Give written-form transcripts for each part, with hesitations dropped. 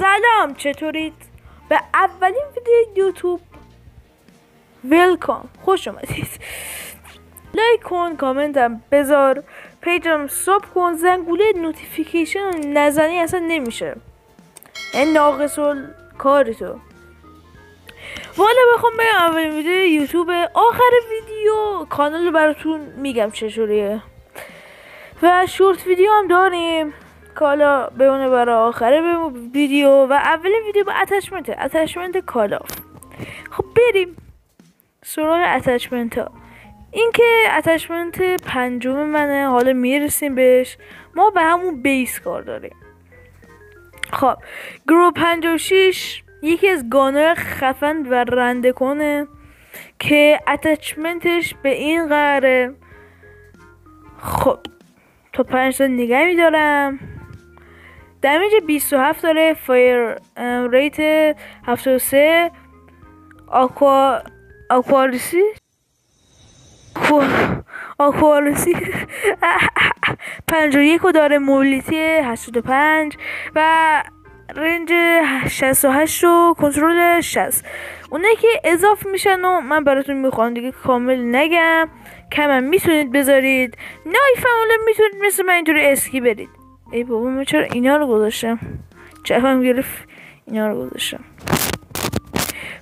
سلام، چطورید؟ به اولین ویدیو یوتیوب ویلکام، خوش اومدید. لایک کن، کامنتم بذار، پیجم ساب کن، زنگوله نوتیفیکیشن نزنی اصلا نمیشه، این ناقص کاری تو. والا بخوام به اولین ویدیو یوتیوب، آخر ویدیو کانال رو براتون میگم چجوریه و شورت ویدیو هم داریم که حالا بمونه برای آخره ویدیو و اولین ویدیو با اتچمنت کالاف. خب بریم سراغ اتچمنت ها. این که اتچمنت پنجم منه، حالا میرسیم بهش. ما به همون بیس کار داریم. خب گروه 56 یکی از گانای خفن و رنده کنه که اتچمنتش به این قراره. خب تا 5 تا نگه میدارم. دمیج 27 داره، فایر ریت 73، آکوارسی 51 داره، موبیلیتی 85 و رنج 68 و کنترل 60. اونایی که اضافه میشن و من براتون میخوام دیگه کامل نگم، کمم میتونید بذارید، نایفهمونم میتونید مثل من اینجوری اسکی برید. ای بابا من چرا اینا رو گذاشتم؟ جفم گرفت اینا رو گذاشتم.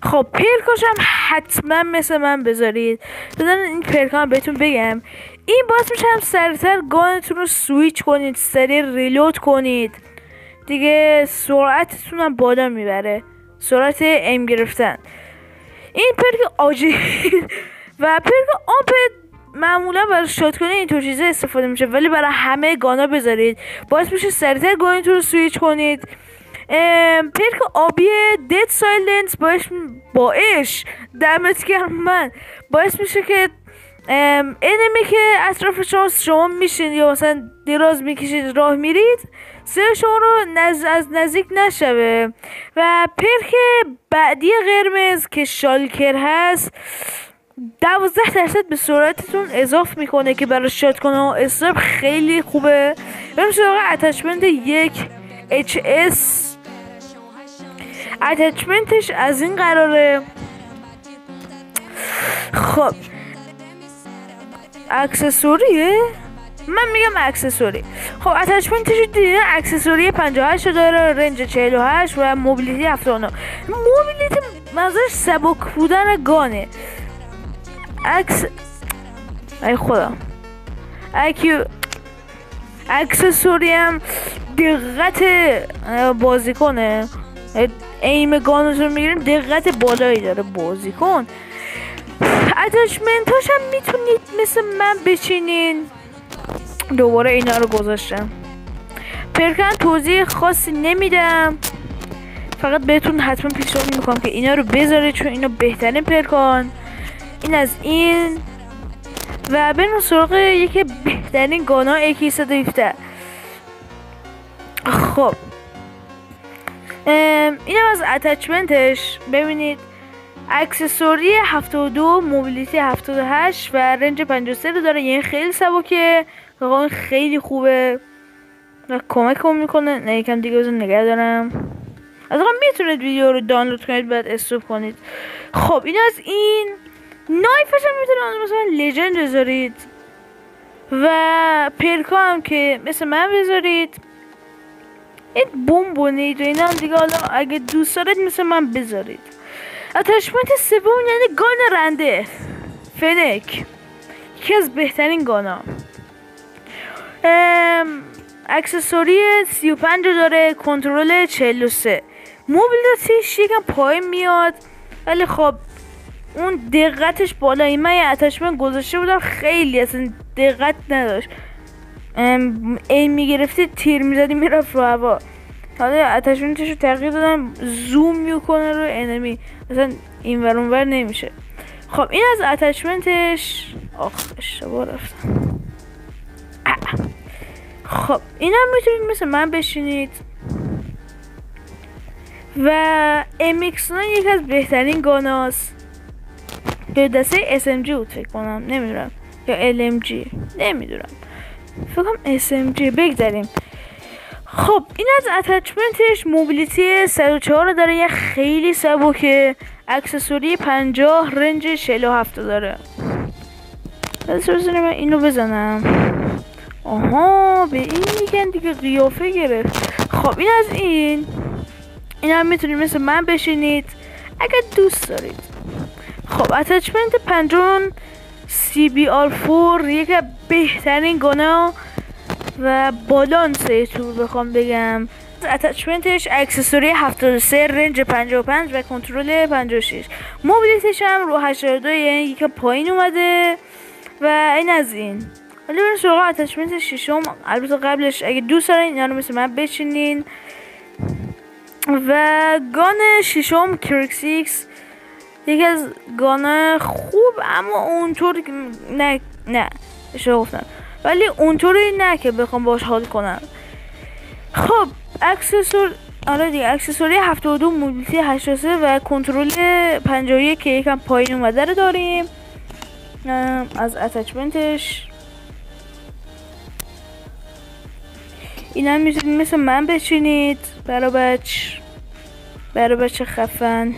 خب پرکاشم حتما مثل من بذارید. بذارین این پرکام بهتون بگم، این باعث میشه هم سریعتر گانتون رو سویچ کنید، سریع ریلود کنید دیگه، سرعتتون هم بالا میبره، سرعت ایم گرفتن. این پرک آجی و پرک آمپ معمولا برای شاتگان اینطور چیزا استفاده میشه، ولی برای همه گانا بذارید، باعث میشه سریعتر گانتون رو سویچ کنید. پرک آبی دد سایلنس باعث دمت گرم من، باعث میشه که انمی که اطراف شما میشین یا مثلا دراز میکشید راه میرید، سر شما رو از نزدیک نشوه. و پرک بعدی قرمز که شالکر هست 12% به سرعتتون اضافه میکنه که برای شاتگان و استرپ خیلی خوبه. بریم سراغ اتچمنت 1 HS. اتچمنتش از این قراره. خب اکسسوریه، من میگم اکسسوری. خب اتچمنتش دیدین، اکسسوری 58 داره، رنج 48 و موبیلیتی 79. موبیلیتی منظورش سبک بودن گانه. ای خدا، اکسسوری هم دقت بازیکنه، ایم گانتون میگیرین دقت بالایی داره بازیکن. اتچمنتاش هم میتونید مثل من بچینین. دوباره اینا رو گذاشتم. پرکن توضیح خاصی نمیدم، فقط بهتون حتما پیشنهاد میکنم که اینا رو بذارید چون اینا بهترین پرکان. این از این و بریم سراغ یکی بهترین گانا اکی 117. خب اینم از اتچمنتش. ببینید اکسسوری 72، موبیلیتی 78 و رنج 53 رو داره، یعنی خیلی سبکه، خیلی خوبه و کمکم میکنه. نه یکم دیگه بزن نگه دارم. از میتونید ویدیو رو دانلود کنید بعد استوب کنید. خب این از این. نایفش هم میتونید مثلا لژند بذارید و پرکا هم که مثل من بذارید. این بوم بونید و اینا هم دیگه حالا اگه دوست دارید مثل من بذارید. اتچمنت سوم یعنی گان رنده فنک، یکی از بهترین گانا. اکسسوری 35 داره، کنترل 43، موبیلیتیش یکم پایین میاد ولی خب اون دقتش بالایی. من یه اتچمنت گذاشته بودم خیلی اصلا دقت نداشت، این میگرفتی تیر میزدی میرفت رو هوا. حالا اتچمنتش رو تغییر دادم، زوم میکنه رو انمی، مثلا این ور اون ور نمیشه. خب این از اتچمنتش. اشتباه رفتم. خب این هم میتونید مثل من بشینید. و MX9 یکی از بهترین گاناست، به دسته SMG بود فکر کنم، نمیدونم یا LMG نمیدونم، فکر کنم SMG. بگذاریم. خب این از اتچمنتش. موبیلیتی 104 داره، یه خیلی سبکه. اکسسوری 50، رنج 47 داره. بذاریم من اینو بزنم. آها به این میگن دیگه، قیافه گرفت. خب این از این هم میتونید مثل من بشینید اگر دوست دارید. خب اتچمنت 50 CBR4 یکی از بهترین گانا و بالانس تو بخوام بگم. اتچمنتش اکسسوری 73، رنج 55 و کنترل 56. موبیلیتش هم رو 82، یعنی یکی پایین اومده. و این از این. ولی بریم سراغ اتچمنت ششم. البته قبلش اگه دوست دارین اینا رو مثل من بچینین. و گان ششم کریکسیکس یکی از گان خوب، اما اونطور نه اشتباه گفتم، ولی اونطوری نه که بخوام باش حال کنم. خب اکسسوری 72، موبیلیتی 83 و کنترل 51 که یکم پایین اومده رو داریم. از اتچمنتش این هم میتونید مثل من بچینید. برای بچه خفن.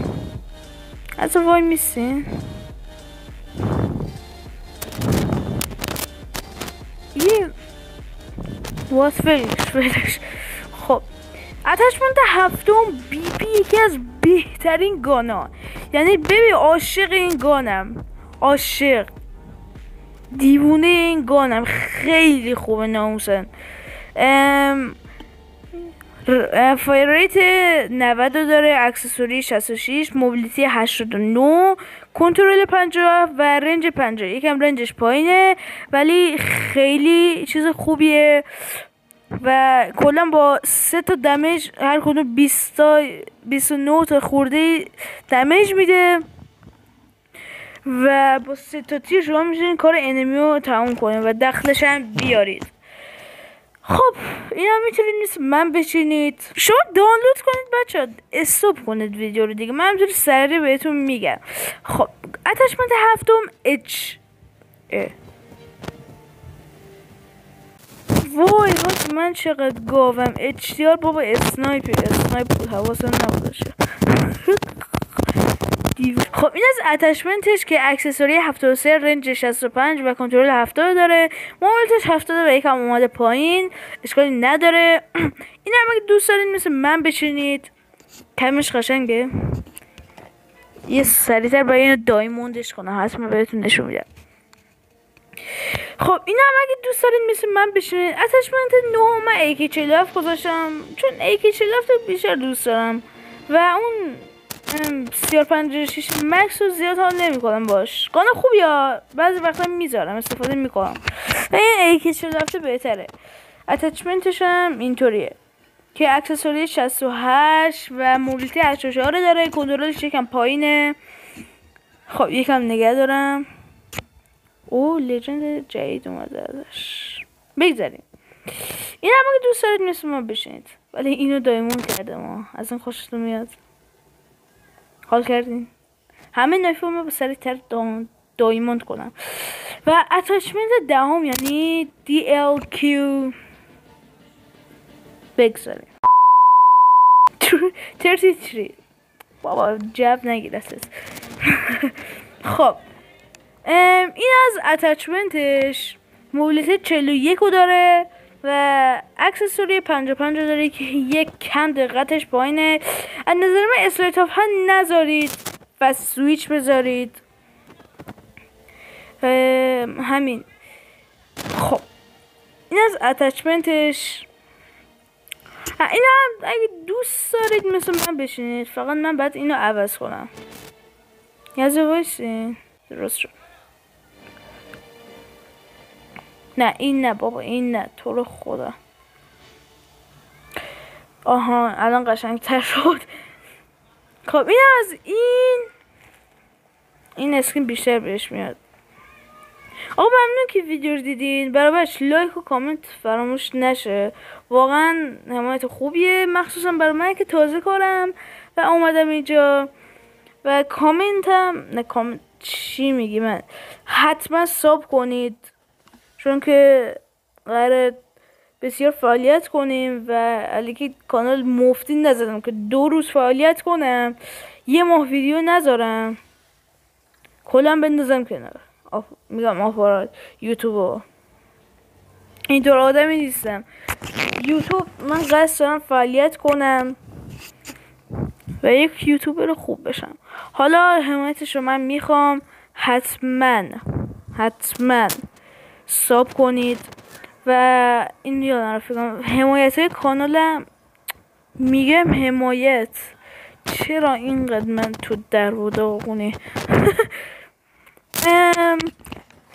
از وای میسین یه فیلش. خب اتچمنت هفتم بی یکی از بهترین گانا، یعنی ببین عاشق این گانم، عاشق دیوونه این گانم، خیلی خوبه ناموسن. فایر ریت 90 داره، اکسسوری 66، موبیلیتی 89، کنترل 50 و رنج 50. یکم رنجش پایینه ولی خیلی چیز خوبیه و کلا با 3 تا دمیج هر کدوم 29 تا خورده دمیج میده و با 3 تا تیر شما میتونید کار انمی رو تموم کنید و دخلش هم بیارید. خب این هم میتونید نیست من بچینید. شما دانلود کنید بچه، استوب کنید ویدیو رو دیگه، من همجوری سریع بهتون میگم. خب اتچمنت هفتم وای من چقدر گاوم. HDR بابا اسنایپ بود، حواسم نبودشه. خب این از اتچمنتش که اکسسوری 73، رنج 65 و کنترل 70 داره. موبیلیتش 70 و یکم اومده پایین، اشکالی نداره. این هم اگه دوست دارین مثل من بچینید، کمش قشنگه. یه سریعتر برای اینو دایموندش کنم، حتما بهتون نشون میدم. خب این هم اگه دوست دارین مثل من بشینید. اتچمنت 9 من AK47 گذاشتم چون AK47 رو بیشتر دوست دارم و اون CR56 مکس رو زیاد حال نمی کنم باش. گانا خوبی ها، بعضی وقتا میذارم استفاده میکنم و این AK47 بهتره. اتچمنتش هم اینطوریه که اکسسوری 68 و موبیلیتی 84 داره، کنترلش یکم پایینه. خب یکم نگه دارم. او لجند جدید اومده ازش، بگذاریم. این هم اگه دوست دارید مثل ما بشینید، ولی اینو دایموند کرده ما، از این خوشتون میاد. حال کردین؟ همه نایفو ما با سریعتر دایموند کنم. و اتچمنت دهم یعنی DLQ بگذاریم. 33 بابا جب نگیرست. خب این از اتچمنتش. موبیلیتی 41 داره و اکسسوری 55 داره که یک کم دقتش پایینه. از نظر من اسلایت آف هم نذارید و سویچ بذارید. همین. خب این از اتچمنتش. این هم اگه دوست دارید مثل من بشینید، فقط من باید اینو عوض کنم. یازه وایسین درست شد. نه این نه بابا، این نه، تو رو خدا. آها الان قشنگ تر شد. خب این از این اسکین بیشتر بهش میاد. آقا ممنون که ویدیو رو دیدین. برابرش لایک و کامنت فراموش نشه، واقعا حمایت خوبیه، مخصوصا برای من که تازه کارم و اومدم اینجا. و کامنت هم نه، کامنت چی میگی من، حتما ساب کنید چون که قراره بسیار فعالیت کنیم و علیکی کانال مفتی نزدم که 2 روز فعالیت کنم 1 ماه ویدیو نذارم کلا بندازم کنار. میگم آفراد یوتیوب اینطور آدمی نیستم. یوتیوب من قصد دارم فعالیت کنم و یک یوتیوبر خوب بشم. حالا حمایتش رو من میخوام. حتما ساب کنید و این یادم رفت بگم حمایت های کانالم. میگم حمایت، چرا اینقدر من تو در و داغونی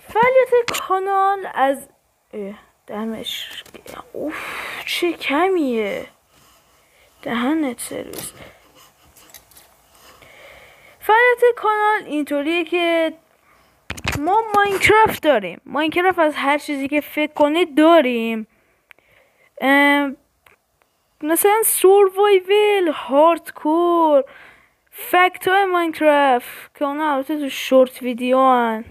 فعالیت کانال از دمش اوف چه کمیه دهنت سرویس. فعالیت کانال اینطوریه که ما ماینکرافت داریم. ماینکرافت از هر چیزی که فکر کنید داریم. مثلا سوروایول، هاردکور، فکت های ماینکرافت که اونا البته تو شورت ویدیو هن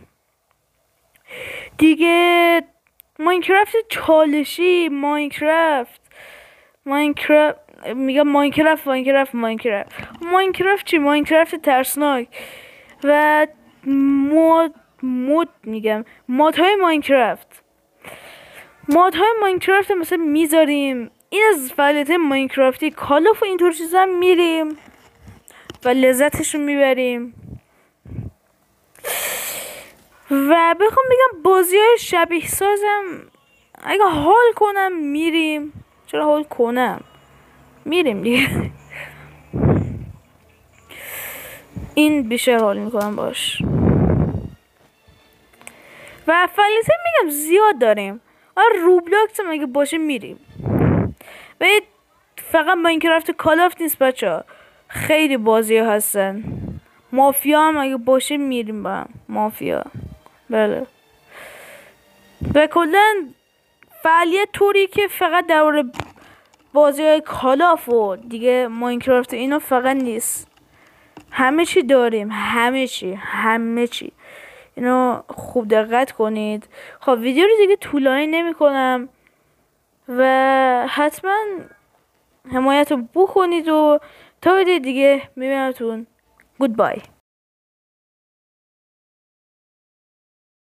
دیگه. ماینکرافت چالشی، ماینکرافت میگم ماینکرافت چی؟ ماینکرافت ترسناک و مادهای ماینکرافت مثلا میذاریم. این از فعالیت ماینکرافتی. کال آف اینطور چیزا میریم و لذتش رو میبریم. و بخوام بگم بازی های شبیه سازم اگه حال کنم میریم. چرا حال کنم؟ میریم دیگه. این بیشتر حال میکنم باش. و فعالیت میگم زیاد داریم. روبلاکس هم اگه باشه میریم. و فقط ماینکرافت کال آف نیست بچه، خیلی بازی ها هستن. مافیا هم اگه باشه میریم با هم. مافیا بله. و کلا فعالیت طوری که فقط در بازی های کال آف و دیگه ماینکرافت اینا فقط نیست، همه چی داریم. همه چی اینو خوب دقت کنید. خب ویدیو رو دیگه طولانی نمی کنم و حتما حمایت رو بکنید و تا ویدیو دیگه میبینمتون. گودبای.